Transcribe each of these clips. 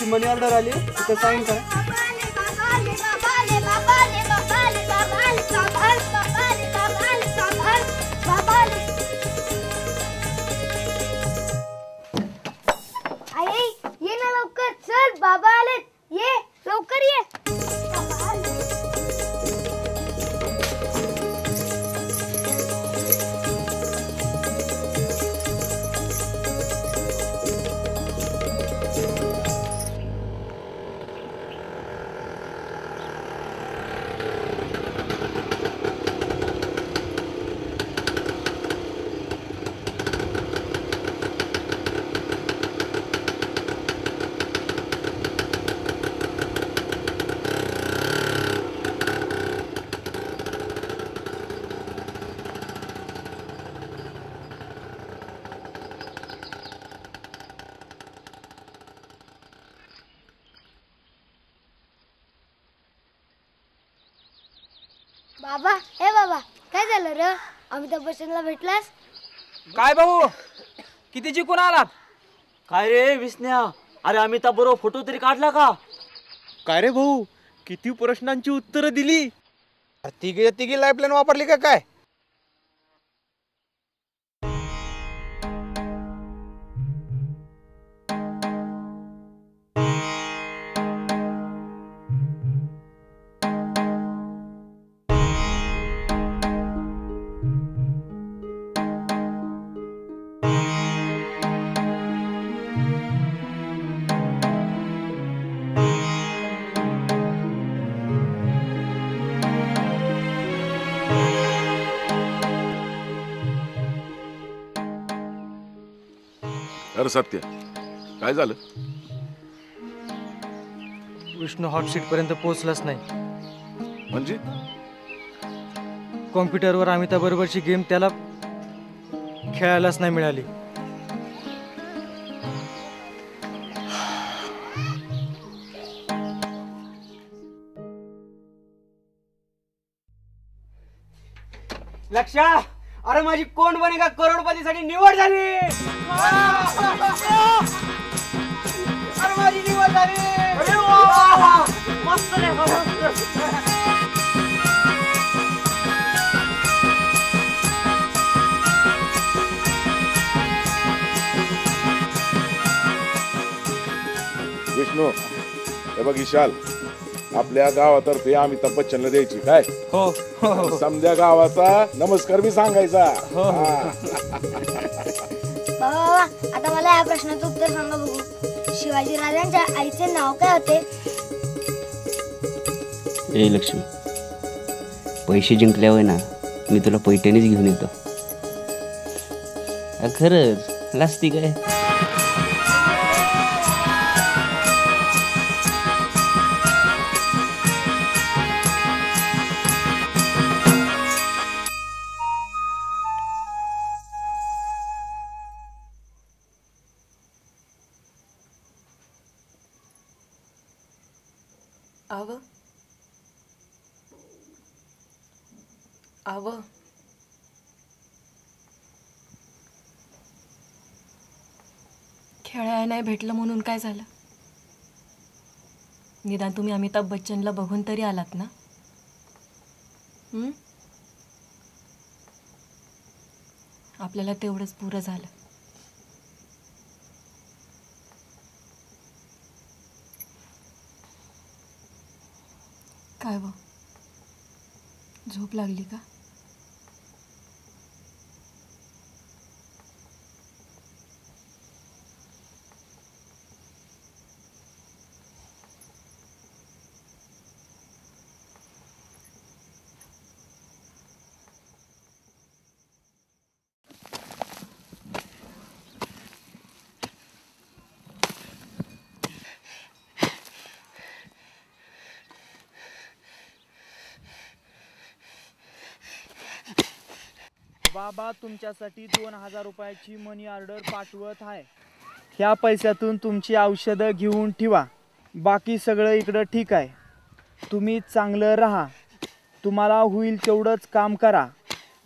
मनी order आली, तिथे sine करा. आई ये ना लवकर, चल बाबा आलेत, ये लवकर ये. बाबा, हे बाबा, काय झालं रे? अमिताभ बच्चनला भेटलास? काय भाऊ, किती जिंकून आलात? काय रे विस्न्या, अरे अमिताभ बरोबर फोटो तरी काढला का? काय रे भाऊ, किती प्रश्नांची उत्तरं दिली. तिघी लाईफलाईन वापरली का काय? अरे सत्य, काय झालं? विष्णू हॉट सीट पर्यंत पोहोचलाच नाही. म्हणजे कॉम्प्युटरवर अमिताभ बरोबरची गेम त्याला खेळायलाच नाही मिळाली. लक्षा, अरे माझी कोण बनेगा करोडपती साठी निवड झाली. अरे माझी निवड झाली. अरे वा, मस्त रे, मस्त. विष्णू, हे बघ विशाल, आपल्या गावातर्फे अमिताभ बच्चनला द्यायची काय? हो. समध्या गावाचा नमस्कार बी सांगायचा. बाबा, आता मला या प्रश्नाचं उत्तर सांगा बघू. शिवाजी राजांच्या आईचे नाव काय होते? ए लक्ष्मी, पैसे जिंकल्यावर ना मी तुला पैठणीच घेऊन येतो. खरंच लाजती काय? आव खेळायला नाही भेटलं म्हणून काय झालं? निदान तुम्ही अमिताभ बच्चनला बघून तरी आलात ना? आपल्याला तेवढंच पुरं झालं. काय व झोप लागली का? बाबा तुमच्यासाठी 2000 रुपयाची मनी ऑर्डर पाठवत आहे. ह्या पैशातून तुमची औषधं घेऊन ठेवा. बाकी सगळं इकडं ठीक आहे. तुम्ही चांगलं राहा. तुम्हाला होईल तेवढंच काम करा.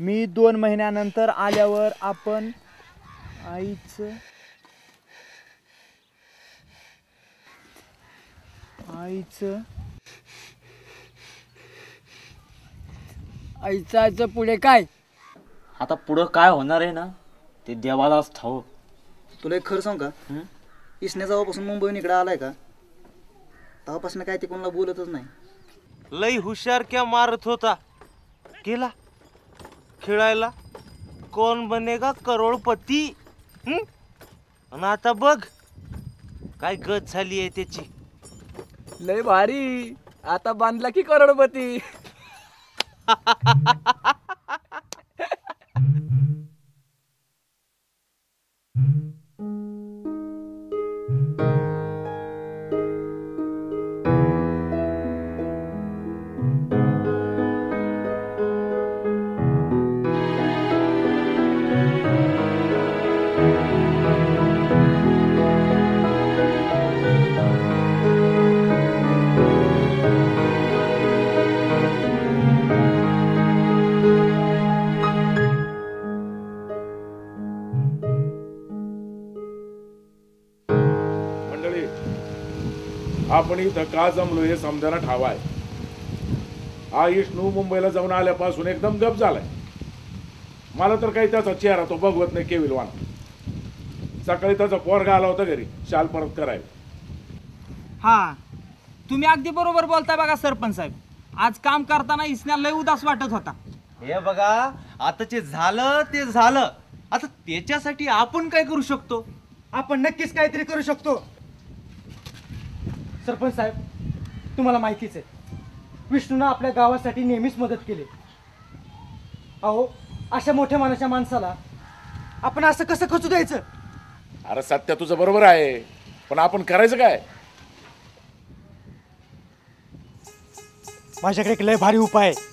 मी 2 महिन्यानंतर आल्यावर आपण आईचं आईचं आईचं पुढे काय? आता पुढं काय होणार आहे ना ते देवालाच ठाव. तुला एक खरं सांग का, इसने जेव्हापासून मुंबईहून इकडे आलाय का तेव्हापासून काय ते कोणाला बोलतच नाही. लई हुशार क्या मारत होता, गेला खेळायला कोण बनेगा करोडपती. आणि आता बघ काय गत झाली आहे त्याची. लय भारी, आता बांधला की करोडपती. आपण इथं का जमलो हे समजायला ठाव आहे. हा विष्णू मुंबईला जाऊन आल्यापासून एकदम गप झालाय. मला तर काही त्याचा चेहरा तो बघवत नाही केविलवान. सकाळी त्याचा पोरगा आला होता घरी शाल परत करायला. हा तुम्ही अगदी बरोबर बोलताय बघा सरपंच साहेब. आज काम करताना इसण्या लय उदास वाटत होता. हे बघा आता जे झालं ते झालं. आता त्याच्यासाठी आपण काय करू शकतो? आपण नक्कीच काहीतरी करू शकतो. सरपंच साहेब तुम्हाला माहितीच आहे विष्णूनं आपल्या गावासाठी नेहमीच मदत केली. अहो अशा मोठ्या मानाच्या माणसाला आपण असं कसं खचू द्यायचं? अरे सत्य तुझं बरोबर आहे, पण आपण करायचं काय? माझ्याकडे एक लय भारी उपाय आहे.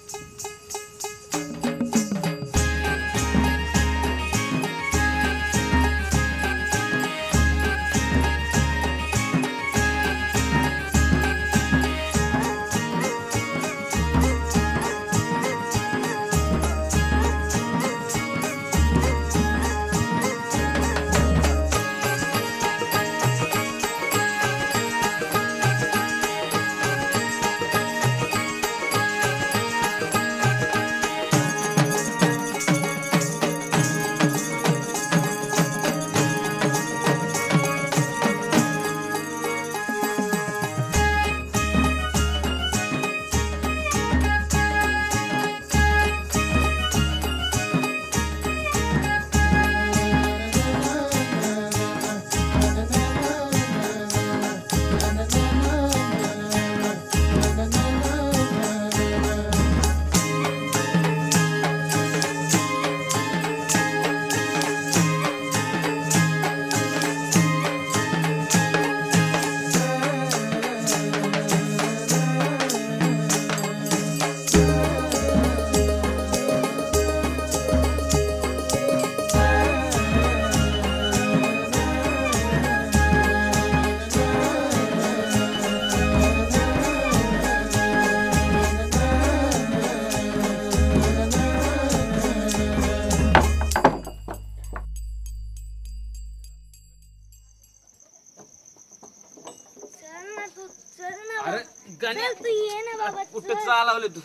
कुठं चालवले तू?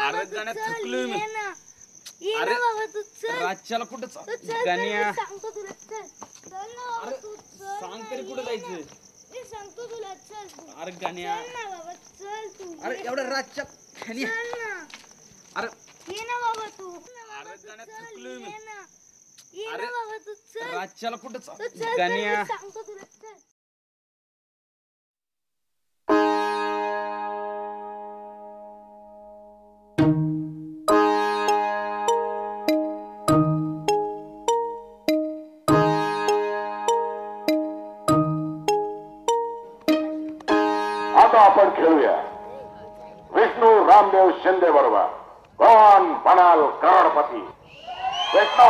अरे गाण्यात थकलोय मी. अरे राज्याला कुठं गाण्या सांग तरी कुठं जायचं? अरे गाण्या अरे एवढ्या रातच्या खाली अरे अरे गाण्यात थकलोय मी. अरे राज्याला कुठं गाण्या आता आपण खेळूया विष्णू रामदेव शिंदे बरोबर कोण बनाल करोडपती. विष्णू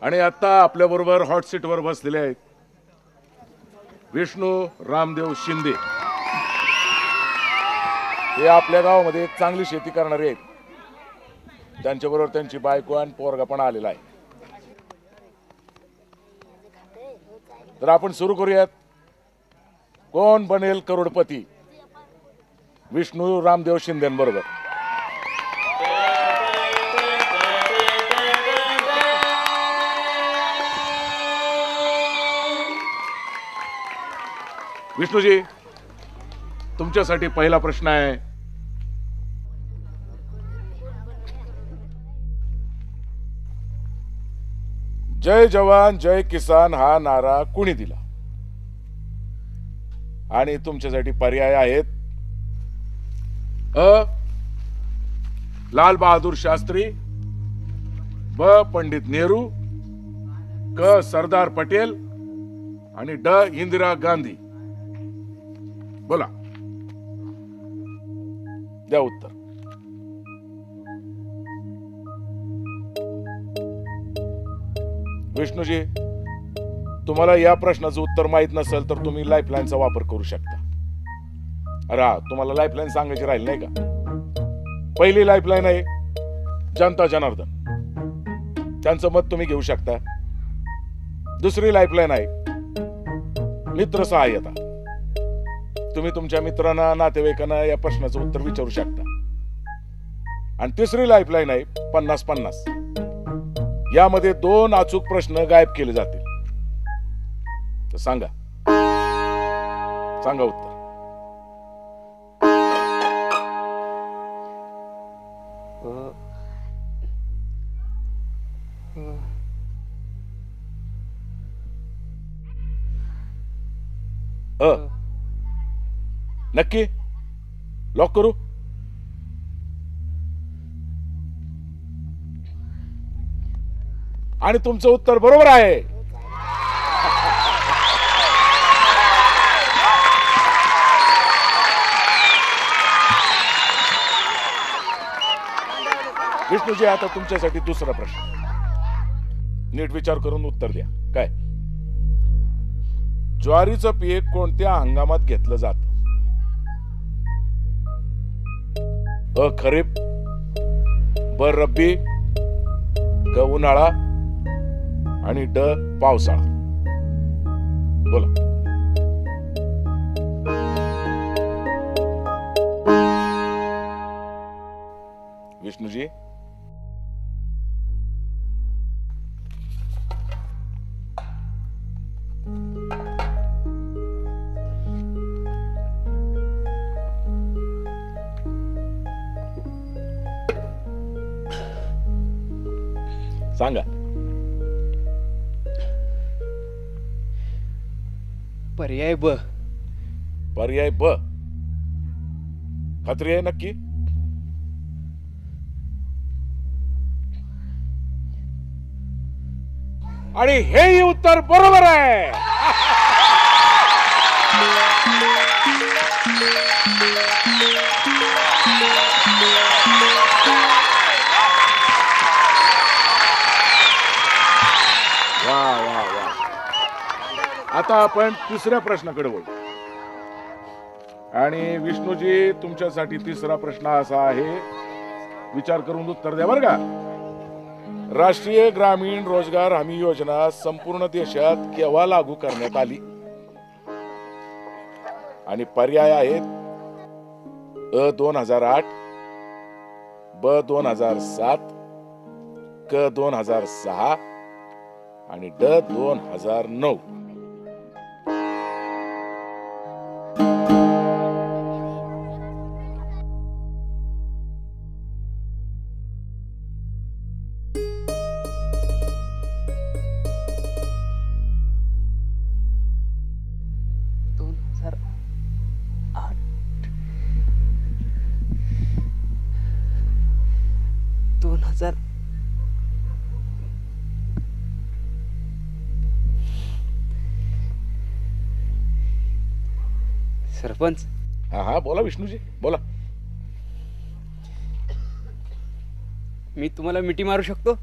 आणि आता आपल्या बरोबर हॉट सीटवर बसलेले आहेत विष्णू रामदेव शिंदे. हे आपल्या गावामध्ये एक चांगली शेती करणारे आहेत. त्यांच्याबरोबर त्यांची बायको आणि पोरगा पण आलेला आहे. तर आपण सुरू करूयात. कोण बनेल करोडपती? विष्णू रामदेव शिंदेबरोबर. विष्णूजी, तुमच्यासाठी पहिला प्रश्न आहे. जय जवान जय किसान हा नारा कुणी दिला? आणि तुमच्यासाठी पर्याय आहेत. अ. लाल बहादूर शास्त्री, ब. पंडित नेहरू, क. सरदार पटेल आणि ड. इंदिरा गांधी. बोला, द्या उत्तर. विष्णूजी, तुम्हाला या प्रश्नाचं उत्तर माहित नसेल तर तुम्ही लाईफलाईनचा वापर करू शकता. अरे हा, तुम्हाला लाईफलाईन सांगायची राहील नाही का? पहिली लाईफलाईन आहे जनता जनार्दन, त्यांचं मत तुम्ही घेऊ शकता. दुसरी लाईफलाईन आहे मित्र सहाय्यता, तुम्ही तुमच्या मित्रांना नातेवाईकांना या प्रश्नाचं उत्तर विचारू शकता. आणि तिसरी लाईफलाईन आहे 50-50, यामध्ये 2 अचूक प्रश्न गायब केले जातील. तर सांगा उत्तर. नक्की लॉक करू? आणि तुमचं उत्तर बरोबर आहे. विष्णूजी, आता तुमच्यासाठी दुसरा प्रश्न. नीट विचार करून उत्तर द्या. काय? ज्वारीचं पीक कोणत्या हंगामात घेतलं जात? अ. खरीप, ब. रब्बी, क. उन्हाळा आणि ड. पावसाळा. बोला. विष्णूजी, सांगा. पर्याय ब. पर्याय ब. खात्री आहे नक्की? आणि हेही उत्तर बरोबर आहे. वा वा वा. आता आपण तिसऱ्या प्रश्नाकडे वळू. आणि विष्णूजी, तुमच्यासाठी तिसरा प्रश्न असा आहे, विचार करून उत्तर द्या बरं का. राष्ट्रीय ग्रामीण रोजगार हमी योजना संपूर्ण देशात केव्हा लागू करण्यात आली? आणि पर्याय आहेत अ. 2008, ब. 2007, क. 2006 आणि ड. 2009. सरपंच. हा हा, बोला विष्णूजी, बोला. मी तुम्हाला मिठी मारू शकतो?